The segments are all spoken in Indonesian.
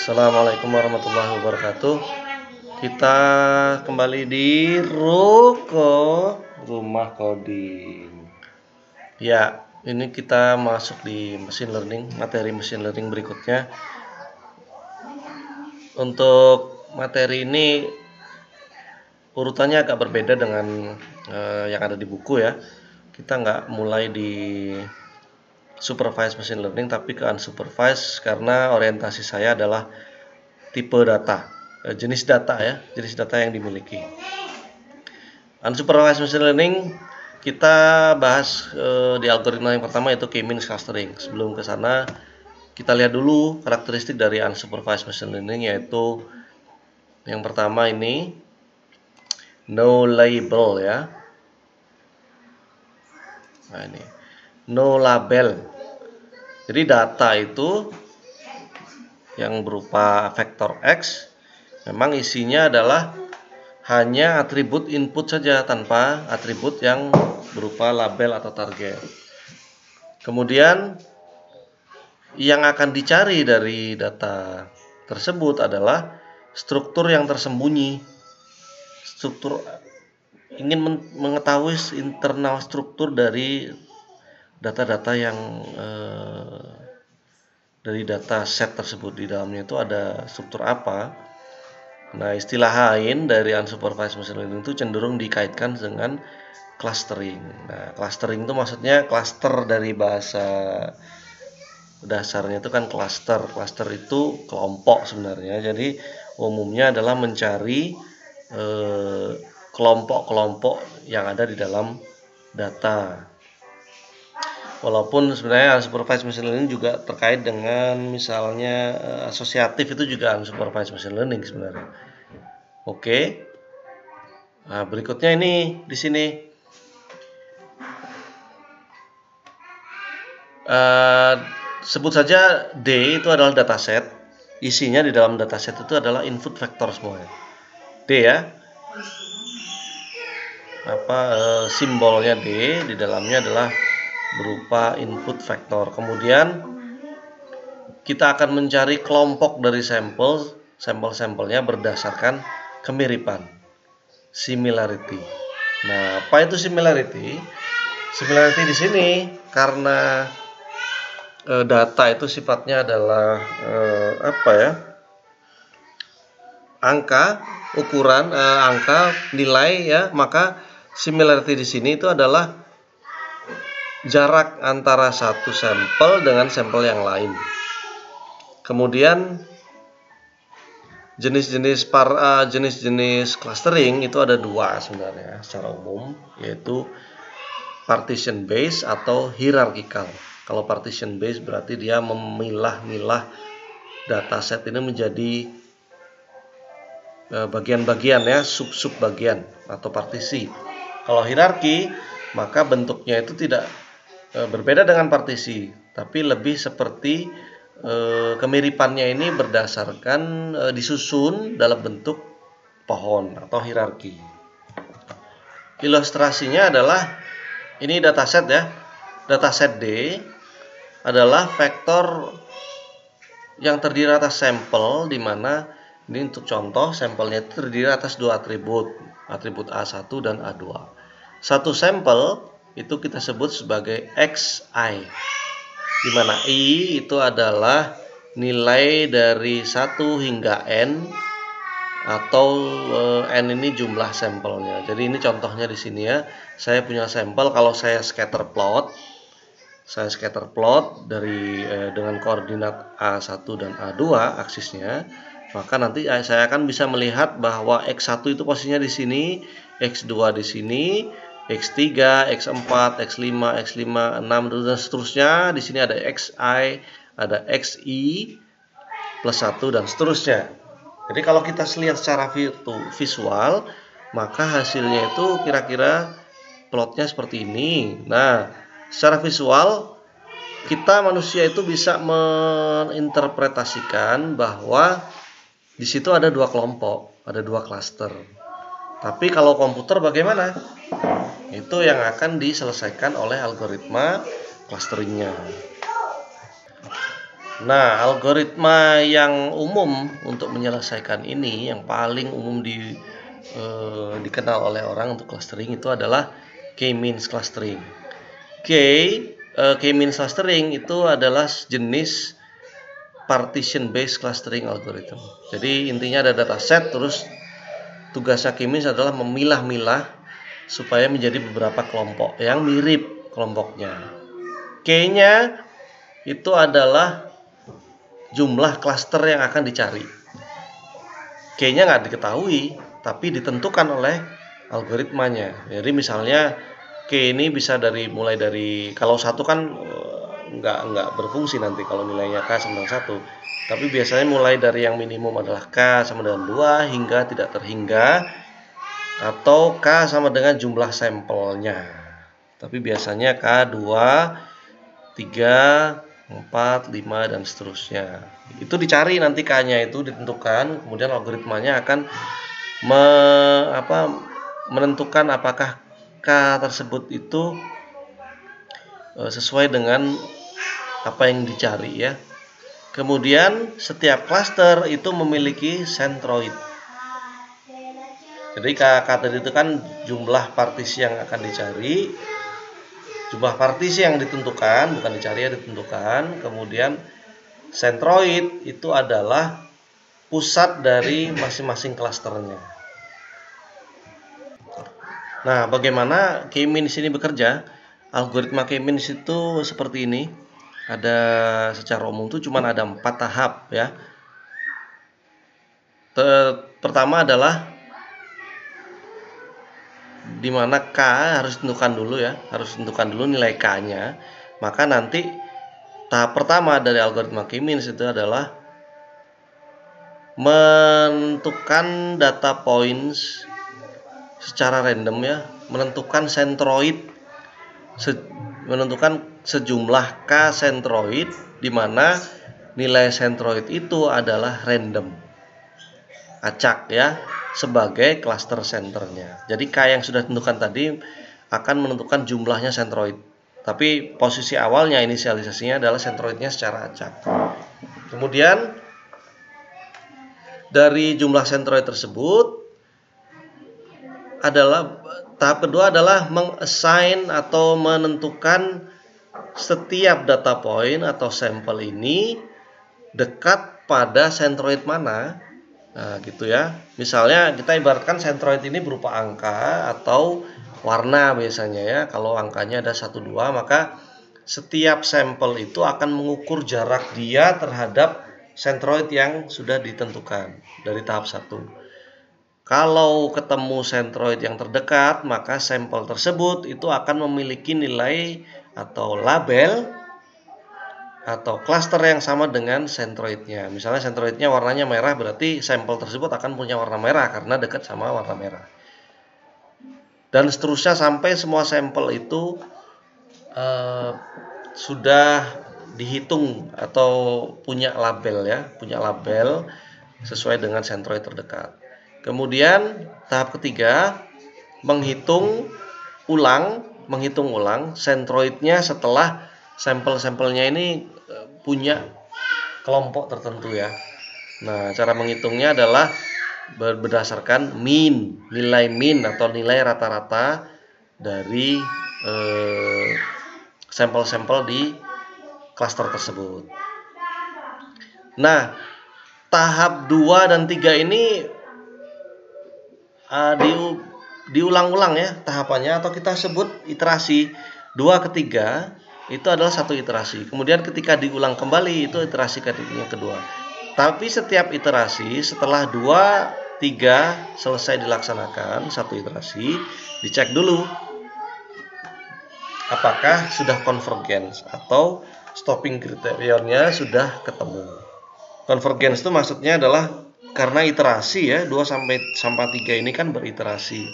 Assalamualaikum warahmatullahi wabarakatuh. Kita kembali di Ruko Rumah Coding. Ya, ini kita masuk di machine learning, materi machine learning berikutnya. Untuk materi ini urutannya agak berbeda dengan yang ada di buku ya. Kita nggak mulai di supervised machine learning tapi ke unsupervised karena orientasi saya adalah tipe data, jenis data ya, jenis data yang dimiliki. Unsupervised machine learning kita bahas di algoritma yang pertama yaitu k-means clustering. Sebelum ke sana kita lihat dulu karakteristik dari unsupervised machine learning, yaitu yang pertama ini no label ya. Nah ini no label. Jadi data itu yang berupa vektor X memang isinya adalah hanya atribut input saja tanpa atribut yang berupa label atau target. Kemudian yang akan dicari dari data tersebut adalah struktur yang tersembunyi. Struktur, ingin mengetahui internal struktur dari data-data yang dari data set tersebut, di dalamnya itu ada struktur apa. Nah, istilah lain dari unsupervised machine learning itu cenderung dikaitkan dengan clustering. Nah, clustering itu maksudnya cluster dari bahasa dasarnya itu kan cluster. Cluster itu kelompok sebenarnya. Jadi umumnya adalah mencari kelompok-kelompok yang ada di dalam data. Walaupun sebenarnya unsupervised machine learning juga terkait dengan misalnya asosiatif, itu juga unsupervised machine learning sebenarnya. Oke. Nah, berikutnya ini di sini sebut saja D itu adalah dataset. Isinya di dalam dataset itu adalah input vektor semuanya. D ya. Simbolnya D, di dalamnya adalah berupa input vektor. Kemudian kita akan mencari kelompok dari sampel-sampelnya berdasarkan kemiripan, similarity. Nah, apa itu similarity? Similarity di sini karena data itu sifatnya adalah angka, ukuran, angka, nilai ya, maka similarity di sini itu adalah jarak antara satu sampel dengan sampel yang lain. Kemudian jenis-jenis clustering itu ada dua sebenarnya secara umum, yaitu partition based atau hierarchical. Kalau partition based berarti dia memilah-milah dataset ini menjadi bagian-bagian ya, sub-sub bagian atau partisi. Kalau hierarki maka bentuknya itu tidak berbeda dengan partisi, tapi lebih seperti kemiripannya ini berdasarkan disusun dalam bentuk pohon atau hierarki. Ilustrasinya adalah ini dataset ya. Dataset D adalah vektor yang terdiri atas sampel, di mana ini untuk contoh sampelnya itu terdiri atas dua atribut A1 dan A2. Satu sampel itu kita sebut sebagai xi, di mana i itu adalah nilai dari 1 hingga n, atau n ini jumlah sampelnya. Jadi ini contohnya di sini ya. Saya punya sampel, kalau saya scatter plot dari dengan koordinat A1 dan A2 aksisnya, maka nanti saya akan bisa melihat bahwa x1 itu posisinya di sini, x2 di sini, X3, X4, X5, X5, 6 dan seterusnya. Di sini ada XI, ada XI plus 1 dan seterusnya. Jadi kalau kita lihat secara visual, maka hasilnya itu kira-kira plotnya seperti ini. Nah, secara visual kita manusia itu bisa menginterpretasikan bahwa di situ ada dua kelompok, ada dua klaster. Tapi kalau komputer bagaimana? Itu yang akan diselesaikan oleh algoritma clusteringnya. Nah, algoritma yang umum untuk menyelesaikan ini, yang paling umum dikenal oleh orang untuk clustering itu adalah K-means clustering. K-means clustering itu adalah jenis partition based clustering algorithm. Jadi intinya ada dataset, terus tugasnya K-means adalah memilah-milah supaya menjadi beberapa kelompok yang mirip kelompoknya. K-nya itu adalah jumlah klaster yang akan dicari. K-nya nggak diketahui, tapi ditentukan oleh algoritmanya. Jadi misalnya K ini bisa mulai dari, kalau satu kan nggak berfungsi nanti kalau nilainya K sama dengan 1. Tapi biasanya mulai dari yang minimum adalah K sama dengan 2 hingga tidak terhingga, atau K sama dengan jumlah sampelnya. Tapi biasanya K 2, 3, 4, 5 dan seterusnya. Itu dicari nanti K-nya itu ditentukan, kemudian algoritmanya akan menentukan apakah K tersebut itu sesuai dengan apa yang dicari ya. Kemudian setiap cluster itu memiliki centroid. Jadi K tadi itu kan jumlah partisi yang akan dicari. Jumlah partisi yang ditentukan, bukan dicari ya, ditentukan. Kemudian centroid itu adalah pusat dari masing-masing klasternya. Nah, bagaimana K-means ini bekerja? Algoritma K-means itu seperti ini. Ada secara umum itu cuma ada 4 tahap ya. Pertama adalah di mana K harus ditentukan dulu ya, harus ditentukan dulu nilai K-nya. Maka nanti tahap pertama dari algoritma K-means itu adalah menentukan data points secara random ya, menentukan centroid, menentukan sejumlah K centroid di mana nilai centroid itu adalah random, acak ya, sebagai cluster centernya. Jadi K yang sudah ditentukan tadi akan menentukan jumlahnya centroid. Tapi posisi awalnya inisialisasinya adalah centroidnya secara acak. Kemudian dari jumlah centroid tersebut adalah tahap kedua adalah mengassign atau menentukan setiap data point atau sampel ini dekat pada centroid mana. Nah, gitu ya. Misalnya kita ibaratkan centroid ini berupa angka atau warna biasanya ya. Kalau angkanya ada 1, 2, maka setiap sampel itu akan mengukur jarak dia terhadap centroid yang sudah ditentukan dari tahap 1. Kalau ketemu centroid yang terdekat, maka sampel tersebut itu akan memiliki nilai atau label atau cluster yang sama dengan centroidnya. Misalnya centroidnya warnanya merah, berarti sampel tersebut akan punya warna merah karena dekat sama warna merah. Dan seterusnya sampai semua sampel itu sudah dihitung atau punya label ya, punya label sesuai dengan centroid terdekat. Kemudian tahap ketiga menghitung ulang centroidnya setelah sampel-sampelnya ini punya kelompok tertentu ya. Nah, cara menghitungnya adalah berdasarkan nilai mean atau nilai rata-rata dari sampel-sampel di klaster tersebut. Nah, tahap 2 dan 3 ini diulang-ulang ya tahapannya, atau kita sebut iterasi. 2 ke 3 itu adalah satu iterasi. Kemudian ketika diulang kembali itu iterasi yang kedua. Tapi setiap iterasi setelah 2, 3 selesai dilaksanakan satu iterasi, dicek dulu apakah sudah convergence atau stopping kriterianya sudah ketemu. Convergence itu maksudnya adalah karena iterasi ya, 2 sampai 3 ini kan beriterasi.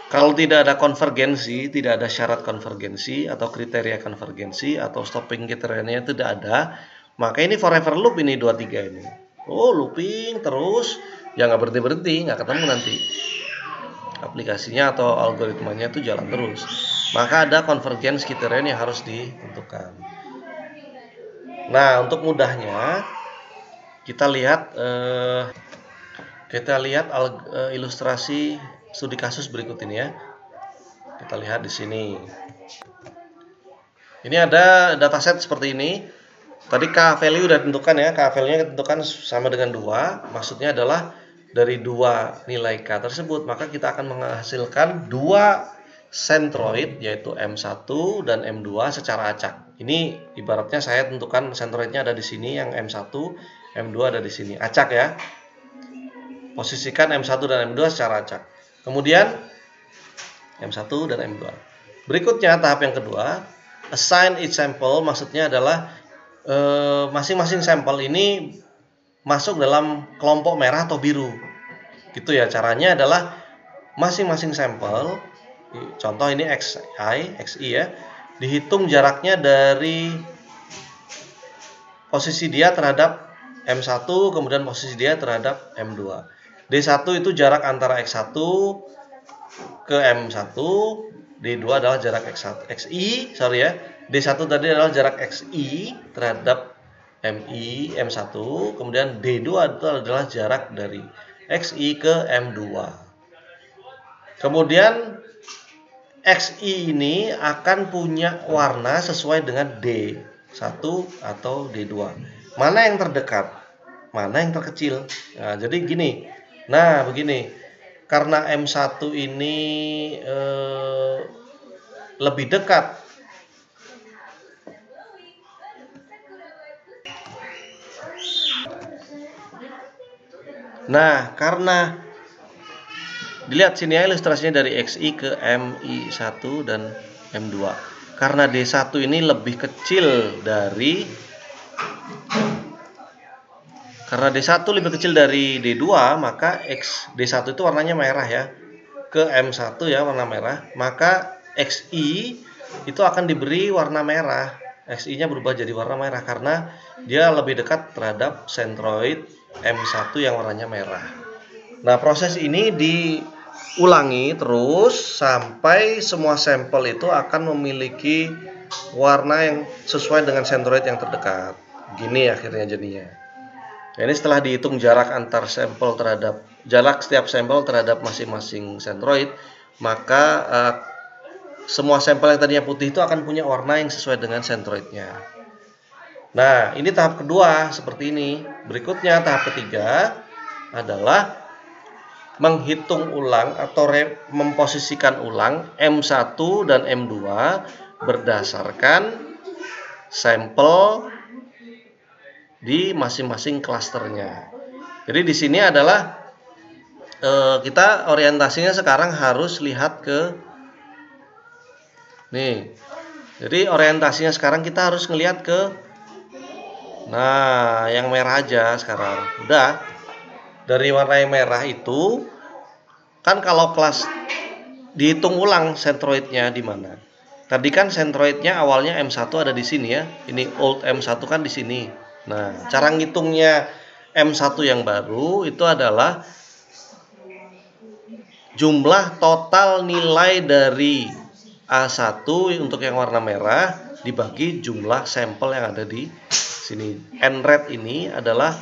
Kalau tidak ada konvergensi, tidak ada syarat konvergensi atau kriteria konvergensi atau stopping kriterianya tidak ada, maka ini forever loop ini 2, 3 ini. Oh, looping terus, ya nggak berhenti-berhenti, nggak ketemu nanti. Aplikasinya atau algoritmanya itu jalan terus. Maka ada konvergensi kriteria yang harus ditentukan. Nah, untuk mudahnya kita lihat ilustrasi studi kasus berikut ini ya. Kita lihat di sini. Ini ada dataset seperti ini. Tadi K value udah ditentukan ya. K value-nya ditentukan sama dengan 2. Maksudnya adalah dari 2 nilai K tersebut, maka kita akan menghasilkan 2 sentroid, yaitu M1 dan M2 secara acak. Ini ibaratnya saya tentukan sentroidnya ada di sini, yang M1, M2 ada di sini. Acak ya. Posisikan M1 dan M2 secara acak. Kemudian M1 dan M2. Berikutnya tahap yang kedua, assign each sample, maksudnya adalah masing-masing sampel ini masuk dalam kelompok merah atau biru. Gitu ya, caranya adalah masing-masing sampel, contoh ini XI ya, dihitung jaraknya dari posisi dia terhadap M1, kemudian posisi dia terhadap M2. D1 itu jarak antara X1 ke M1, D2 adalah jarak XI, D1 tadi adalah jarak XI terhadap MI, M1, kemudian D2 itu adalah jarak dari XI ke M2. Kemudian XI ini akan punya warna sesuai dengan D1 atau D2. Mana yang terdekat? Mana yang terkecil? Nah, jadi gini. Nah, begini. Karena M1 ini lebih dekat karena dilihat sini ya ilustrasinya dari XI ke MI1 dan M2. Karena D1 ini lebih kecil dari D2, maka D1 itu warnanya merah ya. Ke M1 ya warna merah, maka XI itu akan diberi warna merah. XI-nya berubah jadi warna merah karena dia lebih dekat terhadap sentroid M1 yang warnanya merah. Nah, proses ini diulangi terus sampai semua sampel itu akan memiliki warna yang sesuai dengan sentroid yang terdekat. Gini akhirnya jadinya. Nah, ini setelah dihitung jarak antar sampel terhadap setiap sampel terhadap masing-masing sentroid, maka semua sampel yang tadinya putih itu akan punya warna yang sesuai dengan sentroidnya. Nah, ini tahap kedua seperti ini. Berikutnya tahap ketiga adalah menghitung ulang atau memposisikan ulang M1 dan M2 berdasarkan sampel di masing-masing klasternya. Jadi di sini adalah kita orientasinya sekarang harus lihat ke nih. Jadi orientasinya sekarang kita harus ngelihat ke yang merah aja sekarang. Udah. Dari warna yang merah itu kan kalau kelas dihitung ulang sentroidnya di mana. Tadi kan sentroidnya awalnya M1 ada di sini ya. Ini old M1 kan di sini. Nah, cara ngitungnya M1 yang baru itu adalah jumlah total nilai dari A1 untuk yang warna merah dibagi jumlah sampel yang ada di sini. N-red ini adalah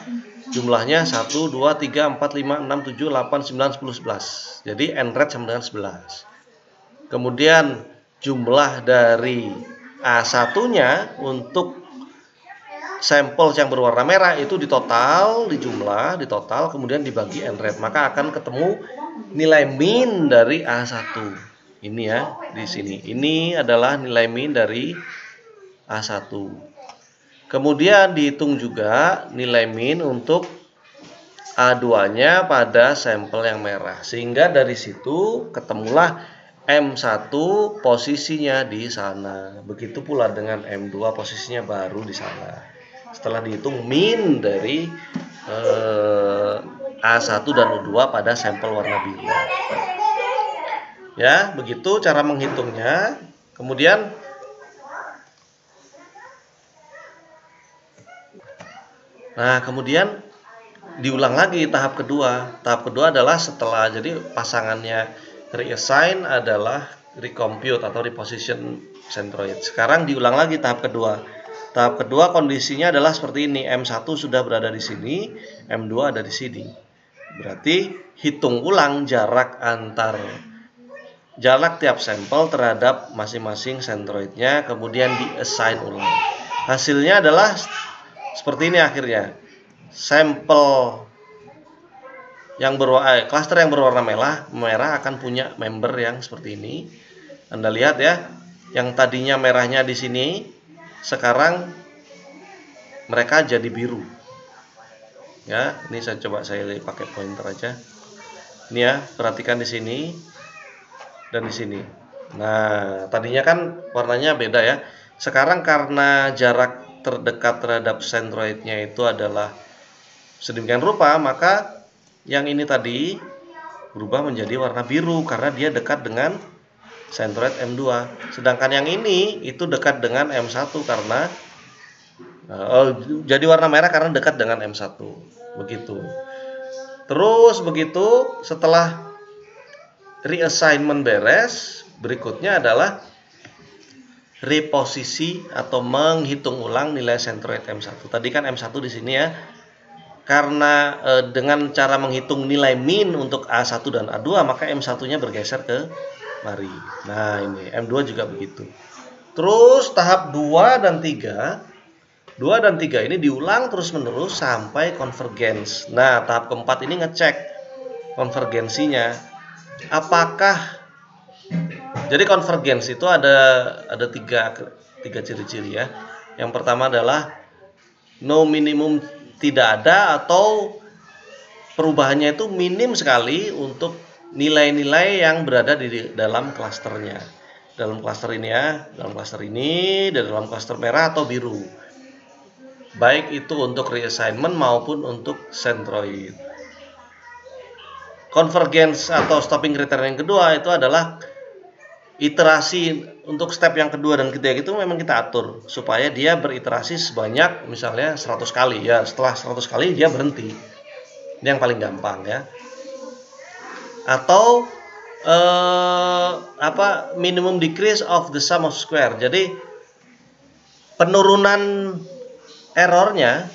jumlahnya 1, 2, 3, 4, 5, 6, 7, 8, 9, 10, 11. Jadi N-red sama dengan 11. Kemudian jumlah dari A1-nya untuk sampel yang berwarna merah itu ditotal, kemudian dibagi N-red. Maka akan ketemu nilai min dari A1. Ini ya, di sini. Ini adalah nilai min dari A1. Kemudian dihitung juga nilai min untuk A2-nya pada sampel yang merah. Sehingga dari situ ketemulah M1 posisinya di sana. Begitu pula dengan M2 posisinya baru di sana. Setelah dihitung min dari A1 dan U2 pada sampel warna biru. Ya, begitu cara menghitungnya. Kemudian diulang lagi tahap kedua. Tahap kedua adalah setelah jadi pasangannya reassign adalah recompute atau reposition centroid. Sekarang diulang lagi tahap kedua. Tahap kedua kondisinya adalah seperti ini. M1 sudah berada di sini, M2 ada di sini. Berarti hitung ulang jarak tiap sampel terhadap masing-masing centroidnya, kemudian di-assign ulang. Hasilnya adalah seperti ini akhirnya. Sampel yang cluster yang berwarna merah akan punya member yang seperti ini. Anda lihat ya, yang tadinya merahnya di sini, sekarang mereka jadi biru. Ya, ini saya pakai pointer aja. Ini ya, perhatikan di sini dan di sini. Nah, tadinya kan warnanya beda ya. Sekarang karena jarak terdekat terhadap centroidnya itu adalah sedemikian rupa, maka yang ini tadi berubah menjadi warna biru karena dia dekat dengan centroid M2. Sedangkan yang ini itu dekat dengan M1 karena jadi warna merah karena dekat dengan M1. Begitu. Terus begitu setelah reassignment beres, berikutnya adalah reposisi atau menghitung ulang nilai centroid M1. Tadi kan M1 di sini ya. Karena dengan cara menghitung nilai min untuk A1 dan A2, maka M1-nya bergeser ke mari. Nah, ini M2 juga begitu. Terus tahap 2 dan 3 ini diulang terus-menerus sampai convergence. Nah, tahap keempat ini ngecek konvergensinya. Apakah jadi convergence itu ada tiga ciri-ciri ya. Yang pertama adalah no minimum, tidak ada atau perubahannya itu minim sekali untuk nilai-nilai yang berada di dalam klasternya. Dalam klaster ini ya, dalam klaster ini, dan dalam klaster merah atau biru. Baik itu untuk reassignment maupun untuk centroid. Convergence atau stopping criteria yang kedua itu adalah iterasi. Untuk step yang kedua dan ketiga itu memang kita atur supaya dia beriterasi sebanyak misalnya 100 kali ya. Setelah 100 kali dia berhenti. Ini yang paling gampang ya. Atau minimum decrease of the sum of square. Jadi penurunan errornya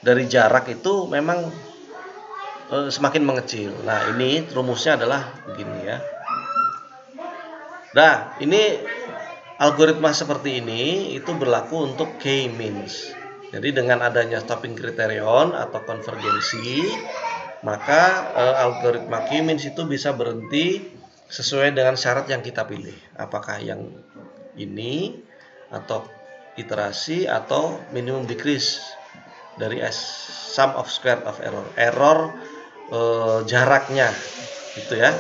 dari jarak itu memang semakin mengecil. Nah, ini rumusnya adalah begini ya. Nah, ini algoritma seperti ini itu berlaku untuk K-means. Jadi dengan adanya stopping criterion atau konvergensi, maka algoritma K-means itu bisa berhenti sesuai dengan syarat yang kita pilih. Apakah yang ini atau iterasi atau minimum decrease dari sum of square of error. Jaraknya gitu ya.